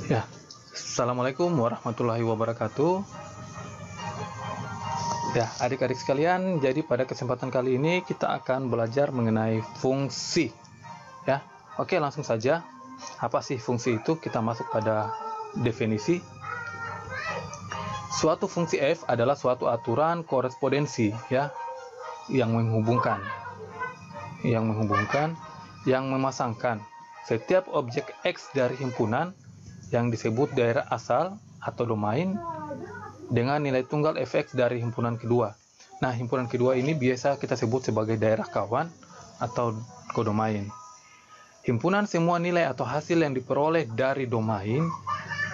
Ya, Assalamualaikum warahmatullahi wabarakatuh. Ya, adik-adik sekalian, jadi pada kesempatan kali ini kita akan belajar mengenai fungsi. Ya, oke, langsung saja. Apa sih fungsi itu? Kita masuk pada definisi. Suatu fungsi f adalah suatu aturan korespondensi, ya, yang menghubungkan, yang memasangkan setiap objek X dari himpunan yang disebut daerah asal atau domain dengan nilai tunggal fx dari himpunan kedua. Nah, himpunan kedua ini biasa kita sebut sebagai daerah kawan atau kodomain. Himpunan semua nilai atau hasil yang diperoleh dari domain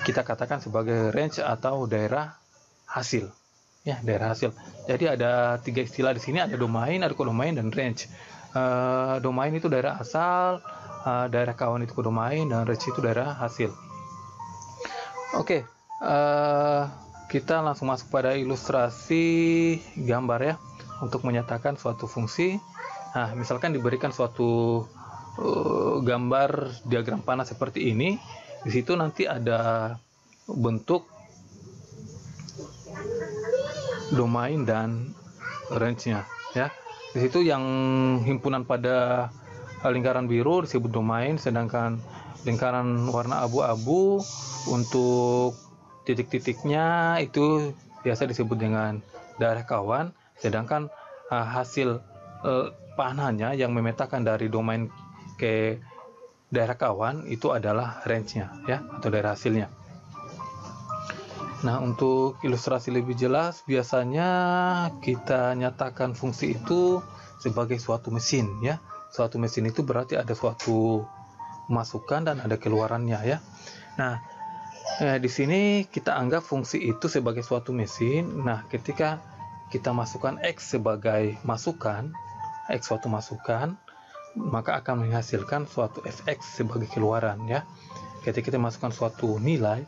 kita katakan sebagai range atau daerah hasil. Ya, daerah hasil. Jadi ada tiga istilah di sini, ada domain, ada kodomain, dan range. Domain itu daerah asal, daerah kawan itu kodomain, dan range itu daerah hasil. Oke, kita langsung masuk pada ilustrasi gambar ya, untuk menyatakan suatu fungsi. Nah, misalkan diberikan suatu gambar diagram panah seperti ini, di situ nanti ada bentuk domain dan range-nya ya. Di situ yang himpunan pada lingkaran biru disebut domain, sedangkan lingkaran warna abu-abu untuk titik-titiknya itu biasa disebut dengan daerah kawan, sedangkan hasil panahnya yang memetakan dari domain ke daerah kawan itu adalah range-nya ya, atau daerah hasilnya. Nah, untuk ilustrasi lebih jelas, biasanya kita nyatakan fungsi itu sebagai suatu mesin ya. Suatu mesin itu berarti ada suatu masukan dan ada keluarannya ya. Nah, di sini kita anggap fungsi itu sebagai suatu mesin. Nah, ketika kita masukkan X sebagai masukan, X suatu masukan, maka akan menghasilkan suatu fx sebagai keluaran ya. Ketika kita masukkan suatu nilai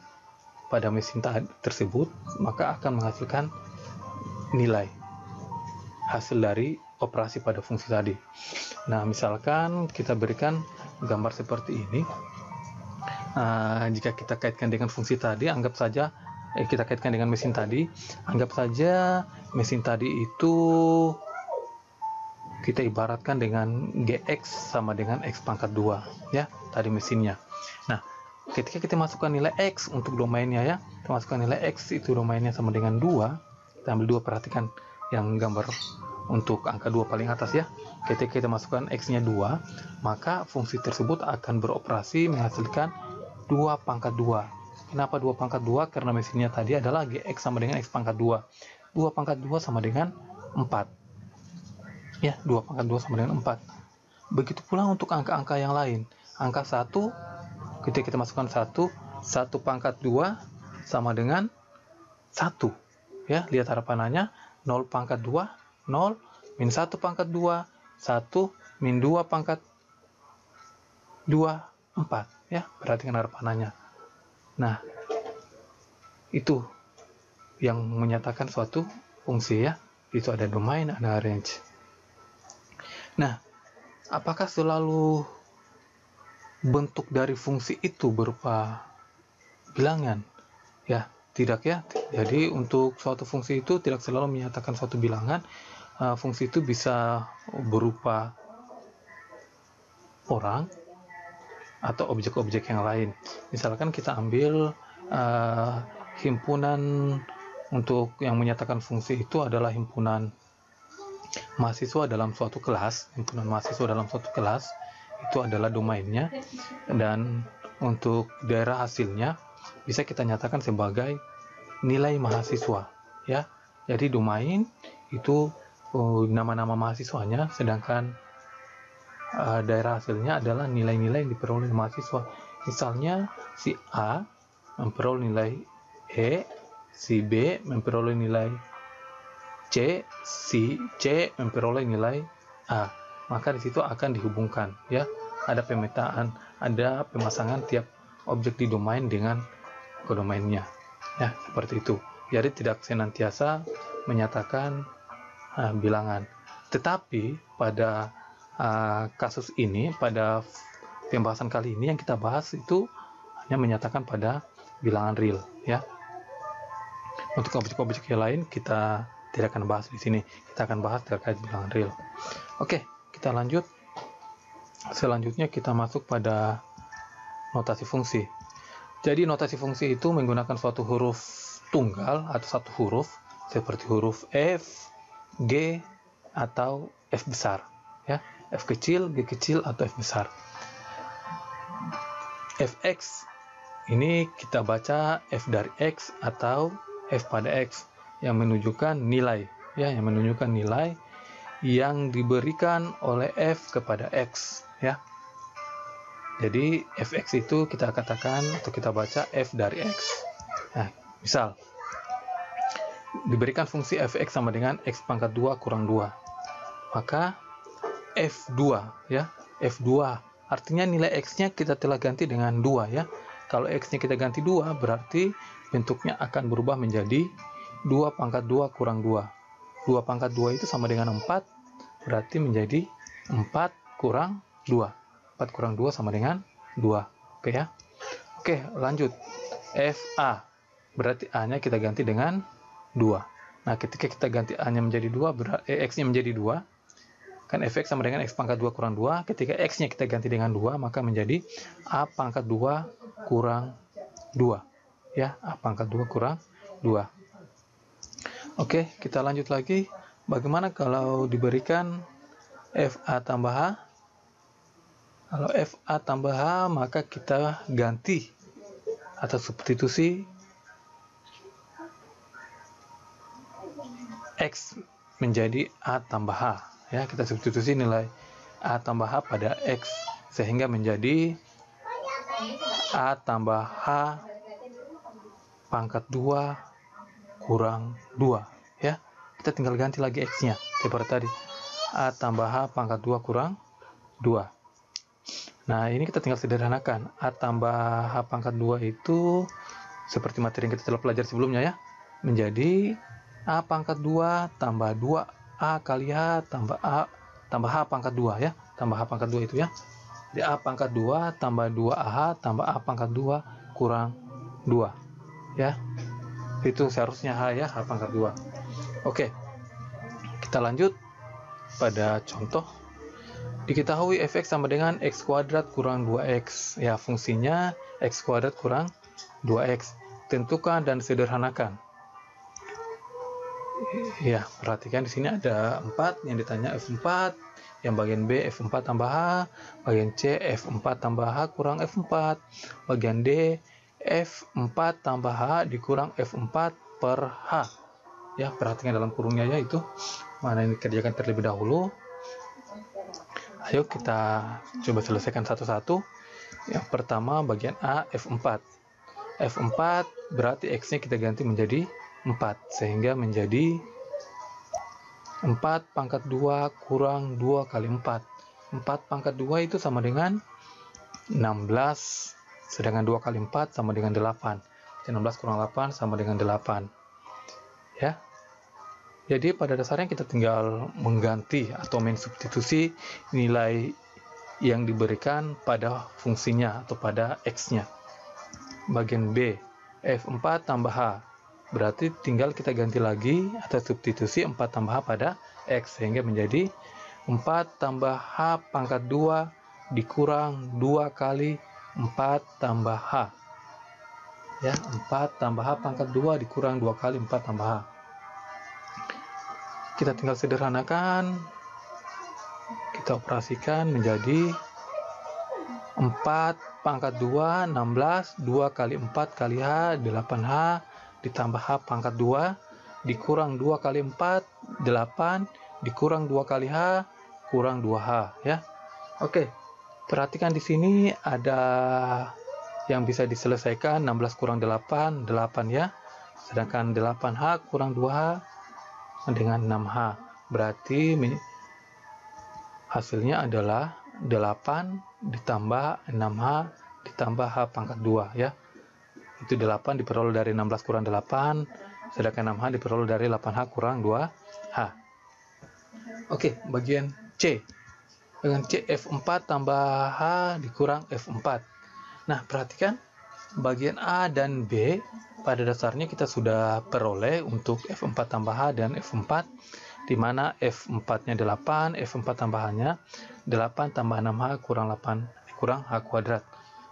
pada mesin tersebut, maka akan menghasilkan nilai hasil dari operasi pada fungsi tadi. Nah, misalkan kita berikan gambar seperti ini. Jika kita kaitkan dengan fungsi tadi, anggap saja kita kaitkan dengan mesin tadi, anggap saja mesin tadi itu kita ibaratkan dengan Gx sama dengan X pangkat 2 ya, tadi mesinnya. Nah, ketika kita masukkan nilai X untuk domainnya ya, kita masukkan nilai X itu domainnya sama dengan 2, kita ambil 2, perhatikan yang gambar untuk angka 2 paling atas ya. Ketika kita masukkan X nya 2, maka fungsi tersebut akan beroperasi menghasilkan 2 pangkat 2. Kenapa 2 pangkat 2? Karena mesinnya tadi adalah Gx sama dengan X pangkat 2. 2 pangkat 2 sama dengan 4 ya, 2 pangkat 2 sama dengan 4. Begitu pula untuk angka-angka yang lain. Angka 1, ketika kita masukkan 1 pangkat 2 sama dengan 1 ya, lihat arah panahnya, 0 pangkat 2 0, min 1 pangkat 2 1, min 2 pangkat 2 4 ya, perhatikan arah panahnya. Nah, itu yang menyatakan suatu fungsi ya, itu ada domain, ada range. Nah, apakah selalu bentuk dari fungsi itu berupa bilangan? Ya, tidak ya. Jadi untuk suatu fungsi itu tidak selalu menyatakan suatu bilangan. Fungsi itu bisa berupa orang atau objek-objek yang lain. Misalkan kita ambil himpunan untuk yang menyatakan fungsi itu adalah himpunan mahasiswa dalam suatu kelas. Himpunan mahasiswa dalam suatu kelas itu adalah domainnya, dan untuk daerah hasilnya bisa kita nyatakan sebagai nilai mahasiswa ya. Jadi domain itu nama-nama mahasiswanya, sedangkan daerah hasilnya adalah nilai-nilai yang diperoleh mahasiswa. Misalnya si A memperoleh nilai E, si B memperoleh nilai C, si C memperoleh nilai A, maka di situ akan dihubungkan ya. Ada pemetaan, ada pemasangan tiap objek di domain dengan kodomainnya ya, seperti itu. Jadi tidak senantiasa menyatakan bilangan. Tetapi pada kasus ini, pada pembahasan kali ini yang kita bahas itu hanya menyatakan pada bilangan real ya. Untuk objek-objek yang lain kita tidak akan bahas di sini. Kita akan bahas terkait bilangan real. Oke, kita lanjut. Selanjutnya kita masuk pada notasi fungsi. Jadi notasi fungsi itu menggunakan suatu huruf tunggal atau satu huruf seperti huruf F, G, atau F besar ya. F kecil, G kecil, atau F besar. Fx ini kita baca F dari X atau F pada X yang menunjukkan nilai ya, yang menunjukkan nilai yang diberikan oleh F kepada X ya. Jadi Fx itu kita katakan atau kita baca F dari X. Nah, misal diberikan fungsi Fx sama dengan X pangkat 2 kurang 2, maka F2 ya, F2 artinya nilai X-nya kita telah ganti dengan 2 ya. Kalau X-nya kita ganti 2, berarti bentuknya akan berubah menjadi 2 pangkat 2 kurang 2. 2 pangkat 2 itu sama dengan 4, berarti menjadi 4 kurang 2. 4 kurang 2 sama dengan 2. Oke ya. Oke, lanjut. FA, berarti A-nya kita ganti dengan 2. Nah, ketika kita ganti A-nya menjadi 2, berarti X-nya menjadi 2. Kan Fx sama dengan X pangkat 2 kurang 2. Ketika X-nya kita ganti dengan 2, maka menjadi A pangkat 2 kurang 2. Ya, A pangkat 2 kurang 2. Oke, kita lanjut lagi. Bagaimana kalau diberikan FA tambah H? Kalau FA tambah H, maka kita ganti atau substitusi X menjadi A tambah H. Ya, kita substitusi nilai A tambah H pada X sehingga menjadi A tambah H pangkat 2 kurang 2 ya. Kita tinggal ganti lagi X-nya seperti tadi, A tambah H pangkat 2 kurang 2. Nah, ini kita tinggal sederhanakan. A tambah H pangkat 2 itu seperti materi yang kita telah pelajari sebelumnya ya, menjadi A pangkat 2 tambah 2A kali H tambah A tambah H pangkat 2 ya, tambah H pangkat 2 itu ya. Jadi A pangkat 2 tambah 2AH tambah A pangkat 2 kurang 2 ya. Itu seharusnya H ya, H pangkat 2. Oke, kita lanjut pada contoh. Diketahui Fx sama dengan X kuadrat kurang 2X ya, fungsinya X kuadrat kurang 2X. Tentukan dan sederhanakan. Ya, perhatikan di sini ada 4 yang ditanya F4, yang bagian B F4 tambah H, bagian C F4 tambah H kurang F4, bagian D F4 tambah H dikurang F4 per H. Ya, perhatikan dalam kurungnya ya itu. Mana ini kerjakan terlebih dahulu. Ayo kita coba selesaikan satu-satu. Yang pertama bagian A F4. F4 berarti X-nya kita ganti menjadi 4 sehingga menjadi 4 pangkat 2 kurang 2 kali 4. 4 pangkat 2 itu sama dengan 16, sedangkan 2 kali 4 sama dengan 8. 16 kurang 8 sama dengan 8. Ya. Jadi pada dasarnya kita tinggal mengganti atau mensubstitusi nilai yang diberikan pada fungsinya atau pada X-nya. Bagian B, F4 tambah H. Berarti tinggal kita ganti lagi atau substitusi 4 tambah H pada X sehingga menjadi 4 tambah H pangkat 2 dikurang 2 kali 4 tambah H. Ya, 4 tambah H pangkat 2 dikurang 2 kali 4 tambah H. Kita tinggal sederhanakan. Kita operasikan menjadi 4 pangkat 2, 16, 2 kali 4 kali H, 8H, ditambah H pangkat 2, dikurang 2 kali 4, 8, dikurang 2 kali H, kurang 2H, ya. Oke, perhatikan di sini ada yang bisa diselesaikan, 16 kurang 8, 8 ya. Sedangkan 8H kurang 2H dengan 6H. Berarti hasilnya adalah 8 ditambah 6H ditambah H pangkat 2 ya. Itu 8 diperoleh dari 16 kurang 8, sedangkan 6H diperoleh dari 8H kurang 2H. Oke, bagian C. Dengan C F4 tambah H dikurang F4. Nah, perhatikan bagian A dan B pada dasarnya kita sudah peroleh untuk F4 tambah H dan F4, di mana F4-nya 8, F4 tambahannya 8 tambah 6H kurang 8 kurang H kuadrat.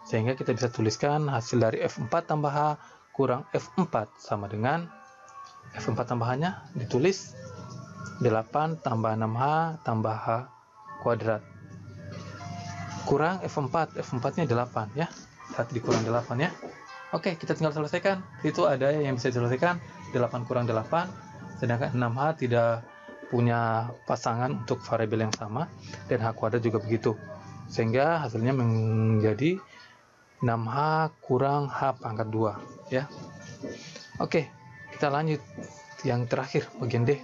Sehingga kita bisa tuliskan hasil dari F4 tambah H kurang F4 sama dengan F4 tambahannya ditulis 8 tambah 6H tambah H kuadrat kurang F4, F4-nya 8 ya. 1 dikurang 8 ya. Oke, kita tinggal selesaikan. Itu ada yang bisa diselesaikan, 8 kurang 8, sedangkan 6H tidak punya pasangan untuk variabel yang sama, dan H kuadrat juga begitu. Sehingga hasilnya menjadi 6H kurang H pangkat 2 ya. Oke, kita lanjut yang terakhir, bagian D.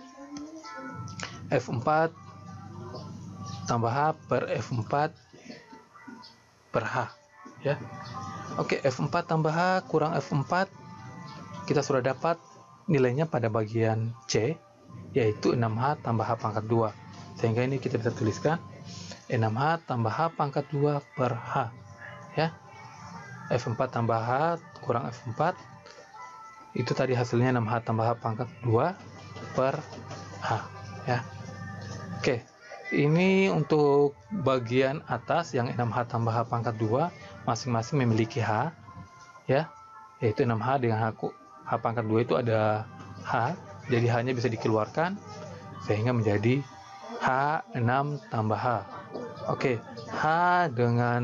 F4 tambah H per F4 per H ya. Oke, F4 tambah H kurang F4 kita sudah dapat nilainya pada bagian C, yaitu 6H tambah H pangkat 2. Sehingga ini kita bisa tuliskan 6H tambah H pangkat 2 per H ya. F4 tambah H kurang F4 itu tadi hasilnya 6H tambah H pangkat 2 per H ya. Oke, ini untuk bagian atas yang 6H tambah H pangkat 2 masing-masing memiliki H ya, yaitu 6H dengan H pangkat 2 itu ada H, jadi H-nya bisa dikeluarkan sehingga menjadi H6 tambah H. Oke, H dengan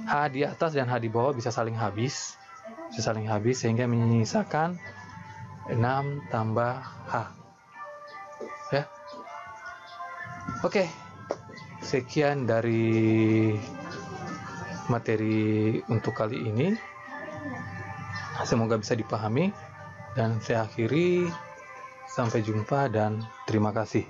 H di atas dan H di bawah bisa saling habis sehingga menyisakan 6 tambah H ya. Oke, sekian dari materi untuk kali ini. Semoga bisa dipahami, dan saya akhiri. Sampai jumpa dan terima kasih.